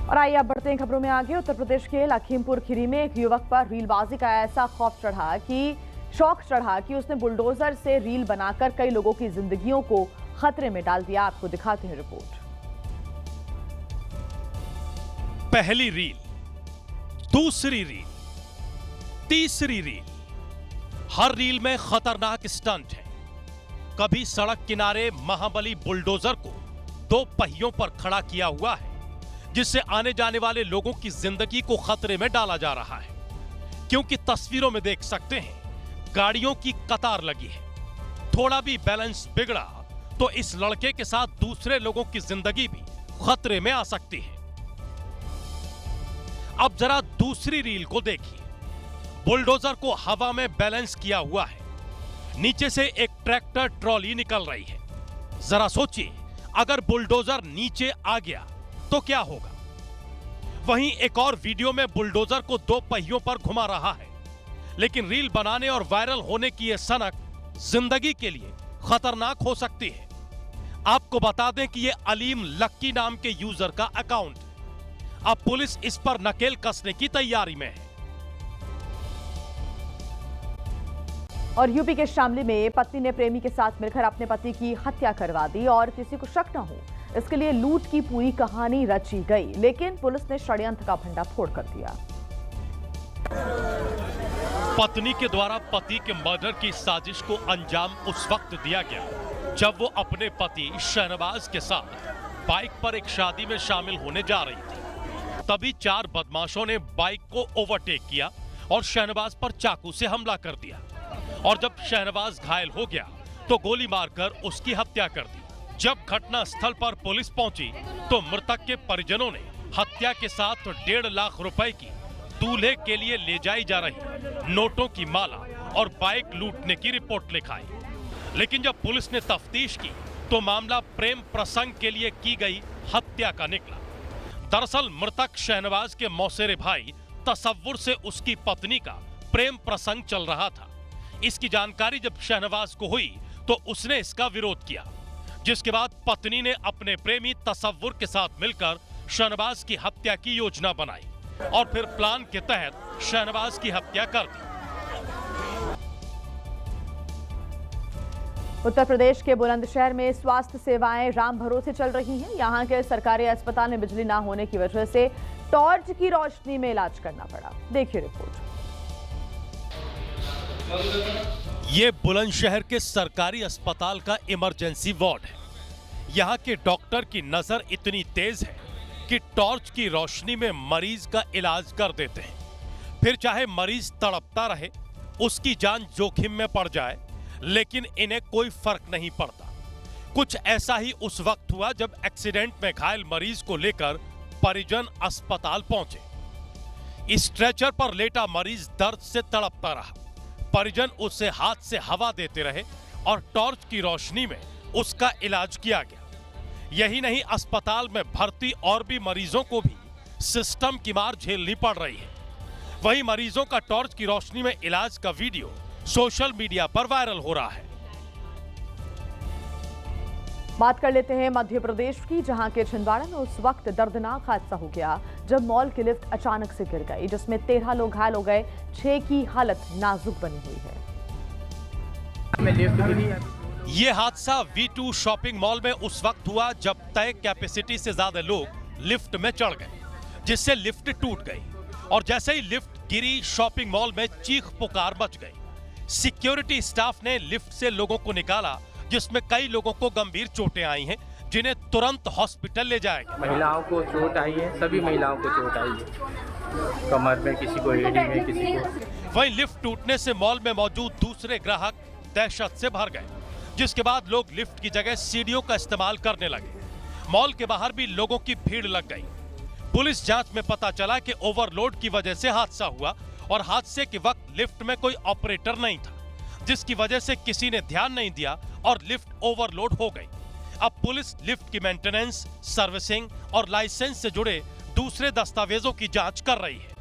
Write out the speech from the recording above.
और आइए अब बढ़ते हैं खबरों में आगे। उत्तर प्रदेश के लखीमपुर खीरी में एक युवक पर रीलबाजी का ऐसा शौक चढ़ा कि उसने बुलडोजर से रील बनाकर कई लोगों की जिंदगियों को खतरे में डाल दिया। आपको दिखाते हैं रिपोर्ट। पहली रील, दूसरी रील, तीसरी रील, हर रील में खतरनाक स्टंट है। कभी सड़क किनारे महाबली बुलडोजर को दो पहियों पर खड़ा किया हुआ है, जिससे आने जाने वाले लोगों की जिंदगी को खतरे में डाला जा रहा है, क्योंकि तस्वीरों में देख सकते हैं गाड़ियों की कतार लगी है। थोड़ा भी बैलेंस बिगड़ा तो इस लड़के के साथ दूसरे लोगों की जिंदगी भी खतरे में आ सकती है। अब जरा दूसरी रील को देखिए। बुलडोजर को हवा में बैलेंस किया हुआ है, नीचे से एक ट्रैक्टर ट्रॉली निकल रही है। जरा सोचिए, अगर बुलडोजर नीचे आ गया तो क्या होगा। वहीं एक और वीडियो में बुलडोजर को दो पहियों पर घुमा रहा है, लेकिन रील बनाने और वायरल होने की यह सनक जिंदगी के लिए खतरनाक हो सकती है। आपको बता दें कि यह अलीम लक्की नाम के यूजर का अकाउंट है। अब पुलिस इस पर नकेल कसने की तैयारी में है। और यूपी के शामली में पत्नी ने प्रेमी के साथ मिलकर अपने पति की हत्या करवा दी और किसी को शक न हो इसके लिए लूट की पूरी कहानी रची गई, लेकिन पुलिस ने षड्यंत्र का भंडाफोड़ कर दिया। पत्नी के द्वारा पति के मर्डर की साजिश को अंजाम उस वक्त दिया गया जब वो अपने पति शहनवाज के साथ बाइक पर एक शादी में शामिल होने जा रही थी। तभी चार बदमाशों ने बाइक को ओवरटेक किया और शहनवाज पर चाकू से हमला कर दिया, और जब शहनवाज घायल हो गया तो गोली मारकर उसकी हत्या कर दी। जब घटना स्थल पर पुलिस पहुंची तो मृतक के परिजनों ने हत्या के साथ 1.5 लाख रुपए की दूल्हे के लिए ले जाई जा रही नोटों की माला और बाइक लूटने की रिपोर्ट लिखाई। लेकिन जब पुलिस ने तफ्तीश की तो मामला प्रेम प्रसंग के लिए की गई हत्या का निकला। दरअसल मृतक शहनवाज के मौसेरे भाई तसव्वुर से उसकी पत्नी का प्रेम प्रसंग चल रहा था। इसकी जानकारी जब शहनवाज को हुई तो उसने इसका विरोध किया, जिसके बाद पत्नी ने अपने प्रेमी तसव्वुर के साथ मिलकर शहनवाज की हत्या की योजना बनाई और फिर प्लान के तहत शहनवाज की हत्या कर दी। उत्तर प्रदेश के बुलंदशहर में स्वास्थ्य सेवाएं राम भरोसे चल रही हैं। यहां के सरकारी अस्पताल में बिजली न होने की वजह से टॉर्च की रोशनी में इलाज करना पड़ा। देखिए रिपोर्ट। ये बुलंदशहर के सरकारी अस्पताल का इमरजेंसी वार्ड है। यहाँ के डॉक्टर की नजर इतनी तेज है कि टॉर्च की रोशनी में मरीज का इलाज कर देते हैं। फिर चाहे मरीज तड़पता रहे, उसकी जान जोखिम में पड़ जाए, लेकिन इन्हें कोई फर्क नहीं पड़ता। कुछ ऐसा ही उस वक्त हुआ जब एक्सीडेंट में घायल मरीज को लेकर परिजन अस्पताल पहुंचे। स्ट्रेचर पर लेटा मरीज दर्द से तड़पता रहा। परिजन उसे हाथ से हवा देते रहे और टॉर्च की रोशनी में उसका इलाज किया गया। यही नहीं, अस्पताल में भर्ती और भी मरीजों को भी सिस्टम की मार झेलनी पड़ रही है। वहीं मरीजों का टॉर्च की रोशनी में इलाज का वीडियो सोशल मीडिया पर वायरल हो रहा है। बात कर लेते हैं मध्य प्रदेश की, जहां के छिंदवाड़ा में उस वक्त दर्दनाक हादसा हो गया जब मॉल की लिफ्ट अचानक से गिर गई, जिसमें 13 लोग घायल हो गए। 6 की हालत नाजुक बनी हुई है। ये हादसा V2 शॉपिंग मॉल में उस वक्त हुआ जब तय कैपेसिटी से ज्यादा लोग लिफ्ट में चढ़ गए, जिससे लिफ्ट टूट गई और जैसे ही लिफ्ट गिरी शॉपिंग मॉल में चीख पुकार मच गई। सिक्योरिटी स्टाफ ने लिफ्ट से लोगों को निकाला, जिसमें कई लोगों को गंभीर चोटें आई हैं, जिन्हें तुरंत हॉस्पिटल ले जाया गया। महिलाओं को चोट आई है, सभी महिलाओं को चोट आई है, कमर में, किसी को एड़ी में, किसी को। वहीं लिफ्ट टूटने से मॉल में मौजूद दूसरे ग्राहक दहशत से भर गए, जिसके बाद लोग लिफ्ट की जगह सीढ़ियों का इस्तेमाल करने लगे। मॉल के बाहर भी लोगों की भीड़ लग गई। पुलिस जांच में पता चला कि ओवरलोड की वजह से हादसा हुआ और हादसे के वक्त लिफ्ट में कोई ऑपरेटर नहीं था, जिसकी वजह से किसी ने ध्यान नहीं दिया और लिफ्ट ओवरलोड हो गई। अब पुलिस लिफ्ट की मेंटेनेंस, सर्विसिंग और लाइसेंस से जुड़े दूसरे दस्तावेजों की जांच कर रही है।